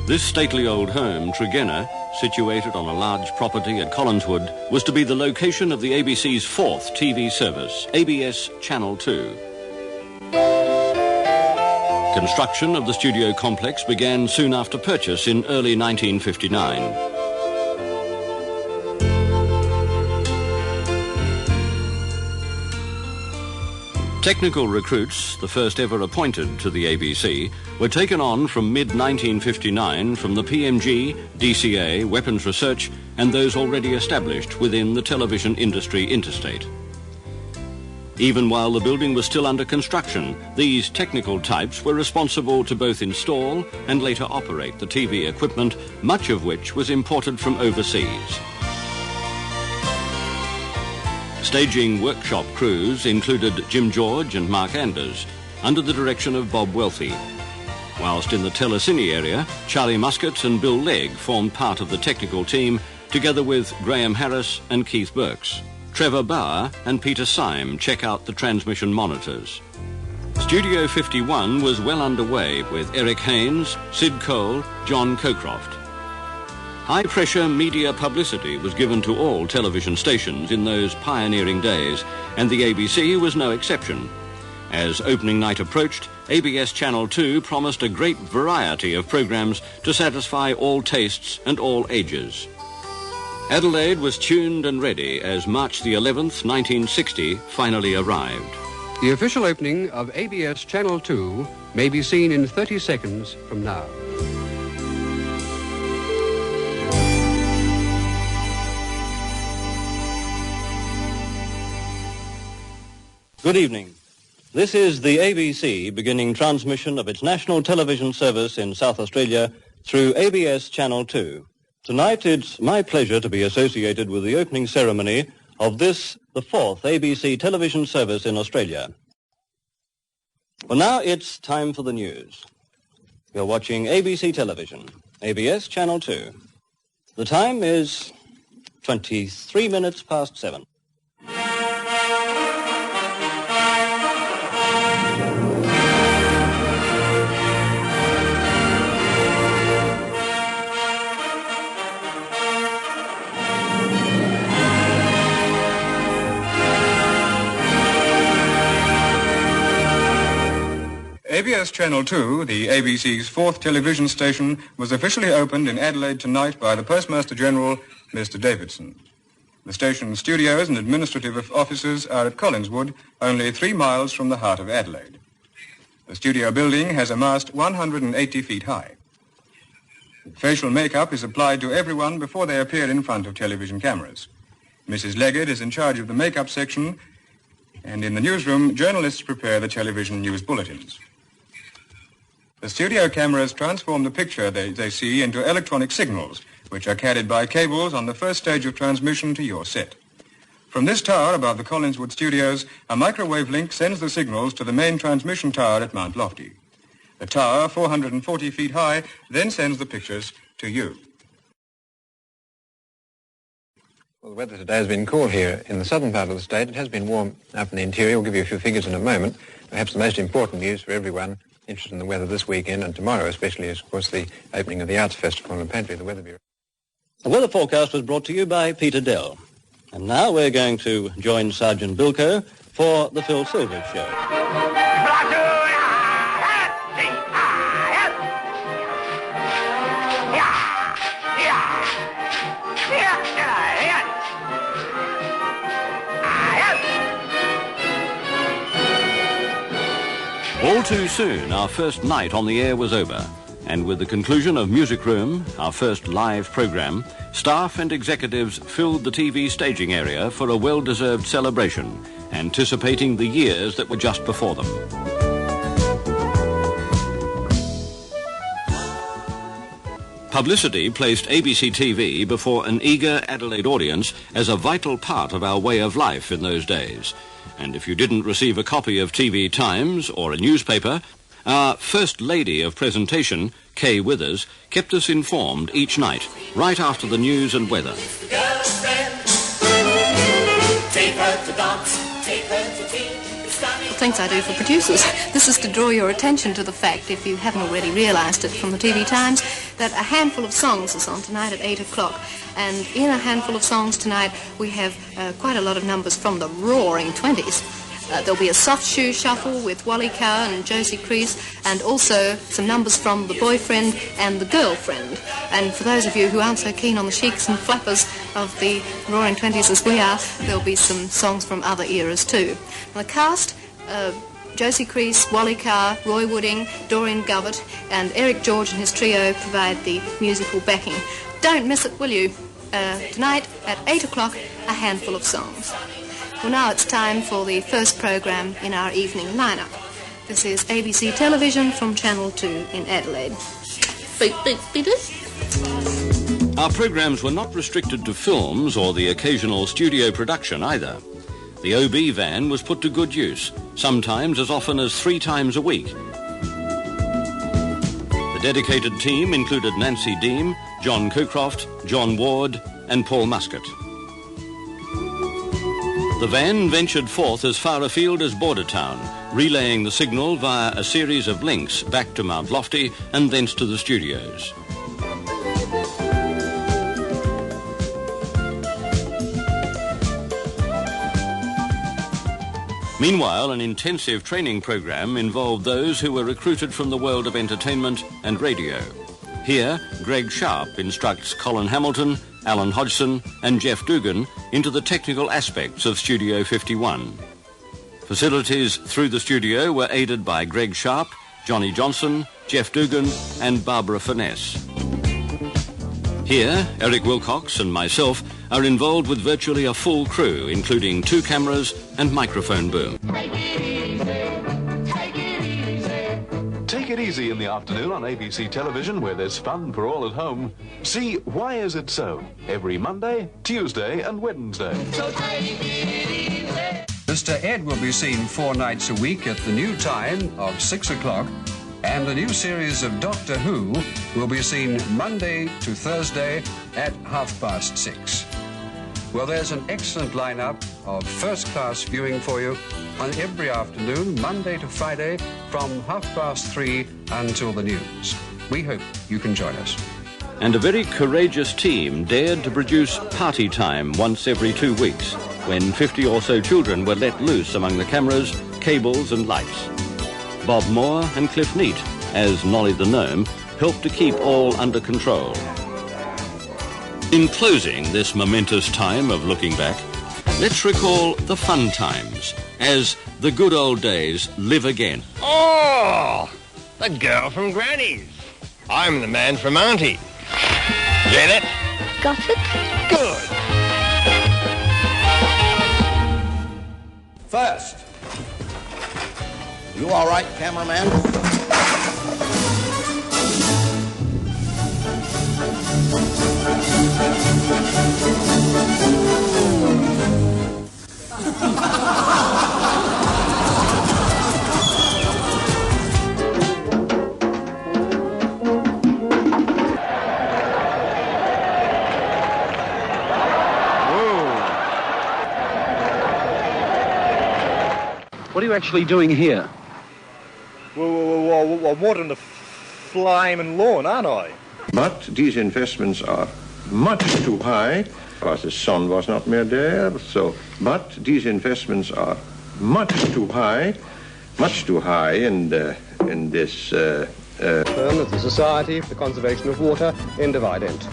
This stately old home, Tregenna, situated on a large property at Collinswood, was to be the location of the ABC's fourth TV service, ABS Channel 2. Construction of the studio complex began soon after purchase in early 1959. Technical recruits, the first ever appointed to the ABC, were taken on from mid-1959 from the PMG, DCA, Weapons Research, and those already established within the television industry interstate. Even while the building was still under construction, these technical types were responsible to both install and later operate the TV equipment, much of which was imported from overseas. Staging workshop crews included Jim George and Mark Anders, under the direction of Bob Wealthy. Whilst in the telecine area, Charlie Muscat and Bill Legg formed part of the technical team, together with Graham Harris and Keith Burks. Trevor Bauer and Peter Syme check out the transmission monitors. Studio 51 was well underway with Eric Haynes, Sid Cole, John Cockcroft. High-pressure media publicity was given to all television stations in those pioneering days, and the ABC was no exception. As opening night approached, ABS Channel 2 promised a great variety of programs to satisfy all tastes and all ages. Adelaide was tuned and ready as March the 11th, 1960, finally arrived. The official opening of ABS Channel 2 may be seen in 30 seconds from now. Good evening. This is the ABC beginning transmission of its national television service in South Australia through ABS Channel 2. Tonight it's my pleasure to be associated with the opening ceremony of this, the fourth ABC television service in Australia. Well, now it's time for the news. You're watching ABC Television, ABS Channel 2. The time is 23 minutes past 7. ABS Channel 2, the ABC's fourth television station, was officially opened in Adelaide tonight by the Postmaster General, Mr. Davidson. The station's studios and administrative offices are at Collinswood, only 3 miles from the heart of Adelaide. The studio building has a mast 180 feet high. Facial makeup is applied to everyone before they appear in front of television cameras. Mrs. Leggett is in charge of the makeup section, and in the newsroom, journalists prepare the television news bulletins. The studio cameras transform the picture they see into electronic signals, which are carried by cables on the first stage of transmission to your set. From this tower above the Collinswood studios, a microwave link sends the signals to the main transmission tower at Mount Lofty. The tower, 440 feet high, then sends the pictures to you. Well, the weather today has been cool here in the southern part of the state. It has been warm up in the interior. We'll give you a few figures in a moment. Perhaps the most important news for everyone interested in the weather this weekend and tomorrow especially is, of course, the opening of the Arts Festival and apparently the Weather Bureau. The weather forecast was brought to you by Peter Dell. And now we're going to join Sergeant Bilko for the Phil Silvers Show. All too soon, our first night on the air was over, and with the conclusion of Music Room, our first live program, staff and executives filled the TV staging area for a well-deserved celebration, anticipating the years that were just before them. Publicity placed ABC TV before an eager Adelaide audience as a vital part of our way of life in those days. And if you didn't receive a copy of TV Times or a newspaper, our First Lady of Presentation, Kay Withers, kept us informed each night, right after the news and weather. Take her to dance, take her to tea. I'll things I do for producers. This is to draw your attention to the fact, if you haven't already realised it from the TV Times, that a handful of songs is on tonight at 8 o'clock. And in a handful of songs tonight, we have quite a lot of numbers from the roaring 20s. There'll be a soft shoe shuffle with Wally Carr and Josie Crease, and also some numbers from The Boyfriend and The Girlfriend. And for those of you who aren't so keen on the sheiks and flappers of the roaring 20s as we are, there'll be some songs from other eras too. And the cast, Josie Crease, Wally Carr, Roy Wooding, Doreen Govett, and Eric George and his trio provide the musical backing. Don't miss it, will you? Tonight at 8 o'clock, a handful of songs. Well, now it's time for the first program in our evening lineup. This is ABC Television from Channel 2 in Adelaide. Beep, beep, beep, beep. Our programmes were not restricted to films or the occasional studio production either. The OB van was put to good use, sometimes as often as 3 times a week. The dedicated team included Nancy Deem, John Coocroft, John Ward and Paul Muscat. The van ventured forth as far afield as Bordertown, relaying the signal via a series of links back to Mount Lofty and thence to the studios. Meanwhile, an intensive training program involved those who were recruited from the world of entertainment and radio. Here, Greg Sharp instructs Colin Hamilton, Alan Hodgson and Jeff Dugan into the technical aspects of Studio 51. Facilities through the studio were aided by Greg Sharp, Johnny Johnson, Jeff Dugan and Barbara Finesse. Here, Eric Wilcox and myself are involved with virtually a full crew, including 2 cameras and microphone boom. Take it easy in the afternoon on ABC Television, where there's fun for all at home. See Why Is It So? Every Monday, Tuesday and Wednesday. Mr. Ed will be seen 4 nights a week at the new time of 6 o'clock, and the new series of Doctor Who will be seen Monday to Thursday at 6:30. Well, there's an excellent lineup of first-class viewing for you on every afternoon, Monday to Friday, from 3:30 until the news. We hope you can join us. And a very courageous team dared to produce Party Time once every 2 weeks, when 50 or so children were let loose among the cameras, cables and lights. Bob Moore and Cliff Neat, as Nolly the Gnome, helped to keep all under control. In closing this momentous time of looking back, let's recall the fun times as the good old days live again. Oh, the girl from Granny's. I'm the man from Auntie. Get it? Got it? Good. First. You all right, cameraman? What are you actually doing here? Well, I'm watering the flaming lawn, aren't I? But these investments are much too high, because the sun was not more there. But these investments are much too high in this. Firm of the Society for the Conservation of Water in Dividend.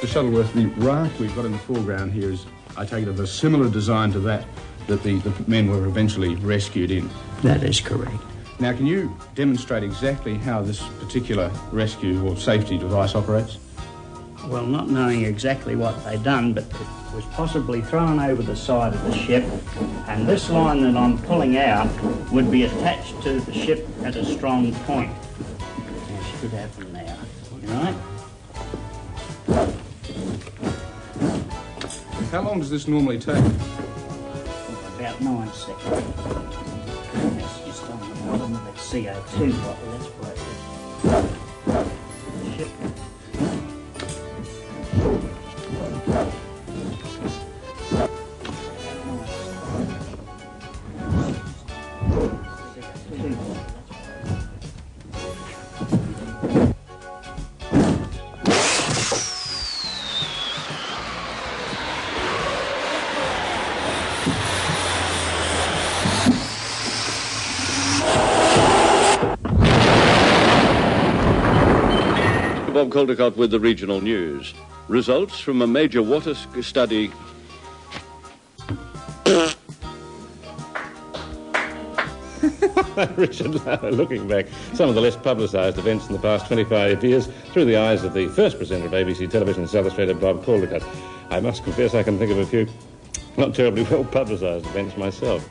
The Shuttleworth, the raft we've got in the foreground here is, I take it, of a similar design to that the men were eventually rescued in. That is correct. Now, can you demonstrate exactly how this particular rescue or safety device operates? Well, not knowing exactly what they'd done, but it was possibly thrown over the side of the ship, and this line that I'm pulling out would be attached to the ship at a strong point. That should happen now, right? How long does this normally take? About 9 seconds. That's just on the bottom of that CO2 bottle. Let's break it. Ship. Bob Caldecott with the regional news. Results from a major water study... Richard, looking back, some of the less publicised events in the past 25 years through the eyes of the first presenter of ABC Television in South Australia, Bob Caldecott. I must confess I can think of a few not terribly well publicised events myself.